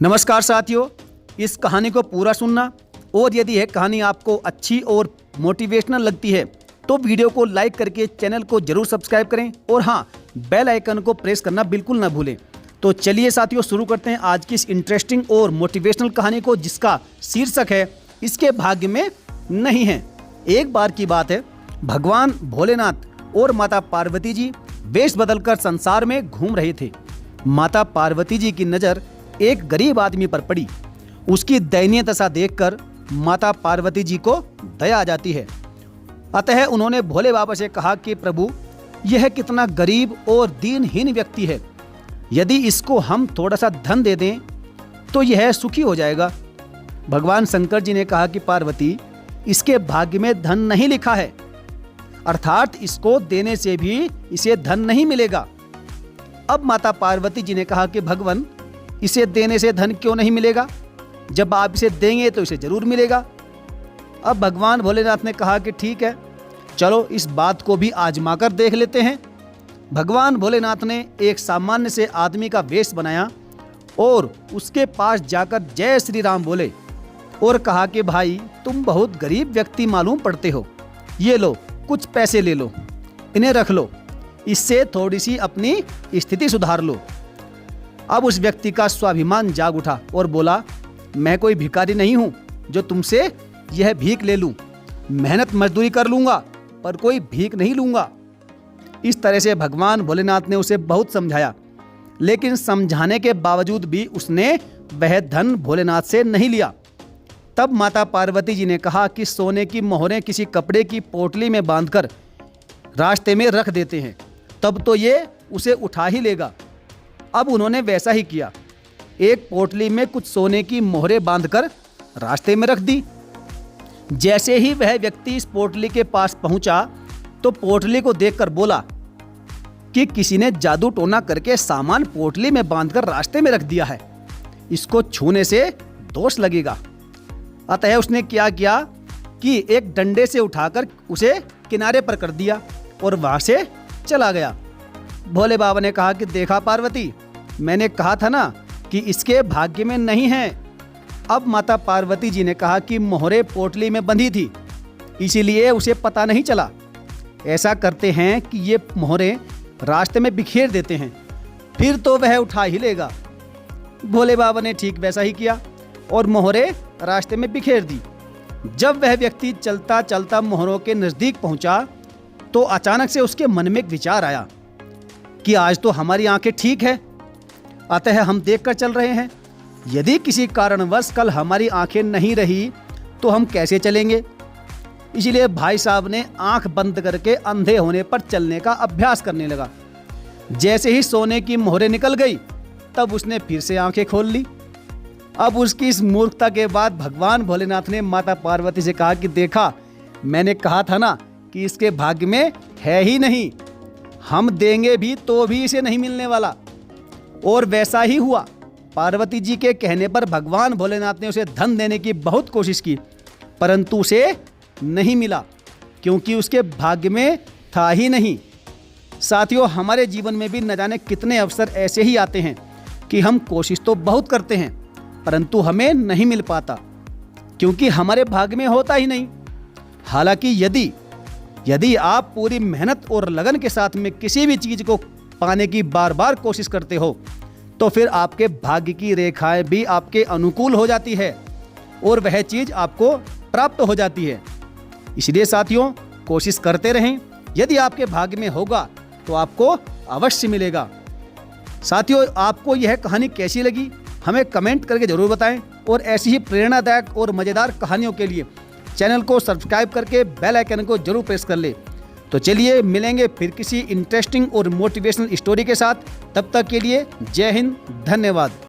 नमस्कार साथियों, इस कहानी को पूरा सुनना और यदि यह कहानी आपको अच्छी और मोटिवेशनल लगती है तो वीडियो को लाइक करके चैनल को जरूर सब्सक्राइब करें और हाँ, बेल आइकन को प्रेस करना बिल्कुल ना भूलें। तो चलिए साथियों, शुरू करते हैं आज की इस इंटरेस्टिंग और मोटिवेशनल कहानी को, जिसका शीर्षक है इसके भाग्य में नहीं है। एक बार की बात है, भगवान भोलेनाथ और माता पार्वती जी वेश बदलकर संसार में घूम रहे थे। माता पार्वती जी की नज़र एक गरीब आदमी पर पड़ी। उसकी दयनीय दशा देखकर माता पार्वती जी को दया आ जाती है। अतः उन्होंने भोले बाबा से कहा कि प्रभु, यह कितना गरीब और दीनहीन व्यक्ति है, यदि इसको हम थोड़ा सा धन दे दें तो यह सुखी हो जाएगा। भगवान शंकर जी ने कहा कि पार्वती, इसके भाग्य में धन नहीं लिखा है, अर्थात इसको देने से भी इसे धन नहीं मिलेगा। अब माता पार्वती जी ने कहा कि भगवान, इसे देने से धन क्यों नहीं मिलेगा? जब आप इसे देंगे तो इसे जरूर मिलेगा। अब भगवान भोलेनाथ ने कहा कि ठीक है, चलो इस बात को भी आजमा कर देख लेते हैं। भगवान भोलेनाथ ने एक सामान्य से आदमी का वेश बनाया और उसके पास जाकर जय श्री राम बोले और कहा कि भाई, तुम बहुत गरीब व्यक्ति मालूम पड़ते हो, ये लो कुछ पैसे ले लो, इन्हें रख लो, इससे थोड़ी सी अपनी स्थिति सुधार लो। अब उस व्यक्ति का स्वाभिमान जाग उठा और बोला, मैं कोई भिखारी नहीं हूं जो तुमसे यह भीख ले लूं। मेहनत मजदूरी कर लूंगा पर कोई भीख नहीं लूंगा। इस तरह से भगवान भोलेनाथ ने उसे बहुत समझाया, लेकिन समझाने के बावजूद भी उसने वह धन भोलेनाथ से नहीं लिया। तब माता पार्वती जी ने कहा कि सोने की मोहरें किसी कपड़े की पोटली में बांधकर रास्ते में रख देते हैं, तब तो ये उसे उठा ही लेगा। अब उन्होंने वैसा ही किया। एक पोटली में कुछ सोने की मोहरें बांधकर रास्ते में रख दी। जैसे ही वह व्यक्ति इस पोटली के पास पहुंचा तो पोटली को देखकर बोला कि किसी ने जादू टोना करके सामान पोटली में बांधकर रास्ते में रख दिया है, इसको छूने से दोष लगेगा। अतः उसने क्या किया कि एक डंडे से उठाकर उसे किनारे पर कर दिया और वहां से चला गया। भोले बाबा ने कहा कि देखा पार्वती, मैंने कहा था ना कि इसके भाग्य में नहीं है। अब माता पार्वती जी ने कहा कि मोहरे पोटली में बंधी थी, इसीलिए उसे पता नहीं चला। ऐसा करते हैं कि ये मोहरे रास्ते में बिखेर देते हैं, फिर तो वह उठा ही लेगा। भोले बाबा ने ठीक वैसा ही किया और मोहरे रास्ते में बिखेर दी। जब वह व्यक्ति चलता चलता मोहरों के नज़दीक पहुंचा तो अचानक से उसके मन में एक विचार आया कि आज तो हमारी आंखें ठीक है, अतः हम देखकर चल रहे हैं। यदि किसी कारणवश कल हमारी आंखें नहीं रही तो हम कैसे चलेंगे? इसलिए भाई साहब ने आंख बंद करके अंधे होने पर चलने का अभ्यास करने लगा। जैसे ही सोने की मोहरें निकल गई तब उसने फिर से आंखें खोल ली। अब उसकी इस मूर्खता के बाद भगवान भोलेनाथ ने माता पार्वती से कहा कि देखा, मैंने कहा था ना कि इसके भाग्य में है ही नहीं, हम देंगे भी तो भी इसे नहीं मिलने वाला। और वैसा ही हुआ। पार्वती जी के कहने पर भगवान भोलेनाथ ने उसे धन देने की बहुत कोशिश की, परंतु उसे नहीं मिला, क्योंकि उसके भाग्य में था ही नहीं। साथियों, हमारे जीवन में भी न जाने कितने अवसर ऐसे ही आते हैं कि हम कोशिश तो बहुत करते हैं परंतु हमें नहीं मिल पाता, क्योंकि हमारे भाग्य में होता ही नहीं। हालांकि यदि आप पूरी मेहनत और लगन के साथ में किसी भी चीज़ को पाने की बार बार कोशिश करते हो तो फिर आपके भाग्य की रेखाएं भी आपके अनुकूल हो जाती है और वह चीज़ आपको प्राप्त हो जाती है। इसलिए साथियों, कोशिश करते रहें। यदि आपके भाग्य में होगा तो आपको अवश्य मिलेगा। साथियों, आपको यह कहानी कैसी लगी हमें कमेंट करके ज़रूर बताएं और ऐसी ही प्रेरणादायक और मज़ेदार कहानियों के लिए चैनल को सब्सक्राइब करके बेल आइकन को जरूर प्रेस कर ले। तो चलिए मिलेंगे फिर किसी इंटरेस्टिंग और मोटिवेशनल स्टोरी के साथ। तब तक के लिए जय हिंद, धन्यवाद।